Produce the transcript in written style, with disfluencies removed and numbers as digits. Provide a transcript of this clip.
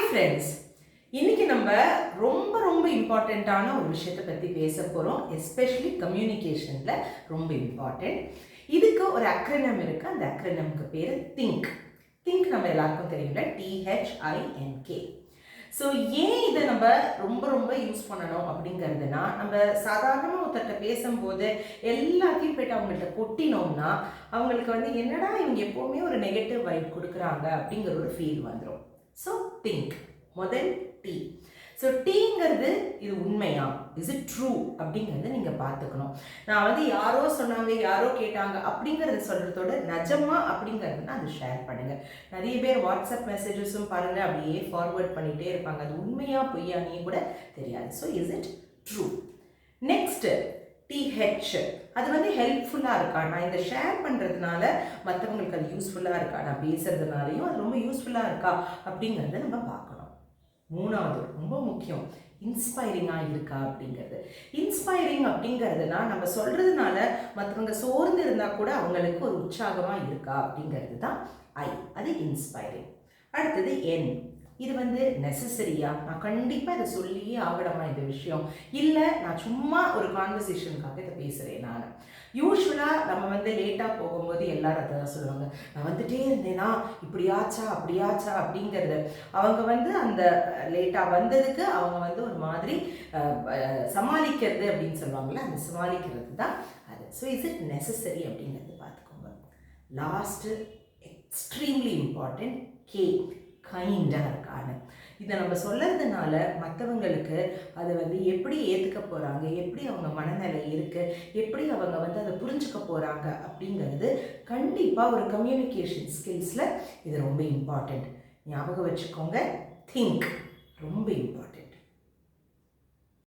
Friends, இன்னைக்கு நம்ம ரொம்ப ரொம்ப இம்பார்ட்டண்ட்டான ஒரு விஷயத்தை பற்றி பேச போகிறோம். எஸ்பெஷலி கம்யூனிகேஷனில் ரொம்ப இம்பார்ட்டண்ட். இதுக்கு ஒரு அக்ரனம் இருக்குது. அந்த அக்ரனம்க்கு பேர் திங்க். திங்க் நம்ம எல்லாருக்கும் தெரியும்ல, THINK. ஸோ ஏன் இதை நம்ம ரொம்ப ரொம்ப யூஸ் பண்ணணும் அப்படிங்கிறதுனா, நம்ம சாதாரணமாக ஒருத்தர்கிட்ட பேசும்போது எல்லாத்தையும் போய்ட்டு அவங்கள்ட்ட கொட்டினோம்னா அவங்களுக்கு என்னடா இவங்க எப்போவுமே ஒரு நெகட்டிவ் வைப் கொடுக்குறாங்க அப்படிங்கிற ஒரு ஃபீல் வந்துடும். ஸோ திங்க், முதல் டி. ஸோ டீங்கிறது இது உண்மையா, இஸ் இட் ட்ரூ அப்படிங்கிறத நீங்கள் பார்த்துக்கணும். நான் யாரோ சொன்னாங்க, யாரோ கேட்டாங்க அப்படிங்கிறத சொல்கிறதோட நிஜமா அப்படிங்கிறதுனா அது ஷேர் பண்ணுங்கள். நிறைய பேர் வாட்ஸ்அப் மெசேஜஸும் பாருங்கள், அப்படியே ஃபார்வர்ட் பண்ணிகிட்டே இருப்பாங்க. அது உண்மையா பொய்யானே கூட தெரியாது. So is it true. Next TH, அது ஹெல்ப்ஃபுல்லாக இருக்கா, நான் இதை ஷேர் பண்ணுறதுனால மற்றவங்களுக்கு அது யூஸ்ஃபுல்லாக இருக்கா, நான் பேசுகிறதுனாலையும் அது ரொம்ப யூஸ்ஃபுல்லாக இருக்கா அப்படிங்கிறத நம்ம பார்க்கணும். மூணாவது ரொம்ப முக்கியம், இன்ஸ்பைரிங்காக இருக்கா அப்படிங்கிறது. இன்ஸ்பைரிங் அப்படிங்கிறதுனா நம்ம சொல்கிறதுனால மற்றவங்க சோர்ந்து இருந்தால் கூட அவங்களுக்கு ஒரு உற்சாகமாக இருக்கா அப்படிங்கிறது தான் ஐ, அது இன்ஸ்பைரிங். அடுத்தது என், இது நெசசரியா, நான் கண்டிப்பாக இதை சொல்லியே ஆகணுமா இந்த விஷயம், இல்லை நான் சும்மா ஒரு கான்வர்சேஷனுக்காக இதை பேசுகிறேன். நான் யூஸ்வலாக நம்ம லேட்டாக போகும்போது எல்லாரும் அதை தான் சொல்லுவாங்க, நான் வந்துட்டே இருந்தேனா இப்படியாச்சா அப்படியாச்சா அப்படிங்கிறது. அவங்க அந்த லேட்டாக வந்ததுக்கு அவங்க ஒரு மாதிரி சமாளிக்கிறது அப்படின்னு சொல்லுவாங்கள்ல, அந்த சமாளிக்கிறது தான் அது. ஸோ இஸ் இட் நெசசரி அப்படிங்கிறது பார்த்துக்கோங்க. லாஸ்ட்டு எக்ஸ்ட்ரீம்லி இம்பார்ட்டன்ட், கே, கைண்டாக இருக்கான்னு. இதை நம்ம சொல்கிறதுனால மற்றவங்களுக்கு அதை எப்படி ஏற்றுக்க போகிறாங்க, எப்படி அவங்க மனநிலை இருக்குது, எப்படி அவங்க அதை புரிஞ்சுக்க போகிறாங்க அப்படிங்கிறது கண்டிப்பாக ஒரு கம்யூனிகேஷன் ஸ்கில்ஸில் இது ரொம்ப இம்பார்ட்டண்ட். ஞாபகம் வச்சுக்கோங்க, திங்க் ரொம்ப இம்பார்ட்டண்ட்.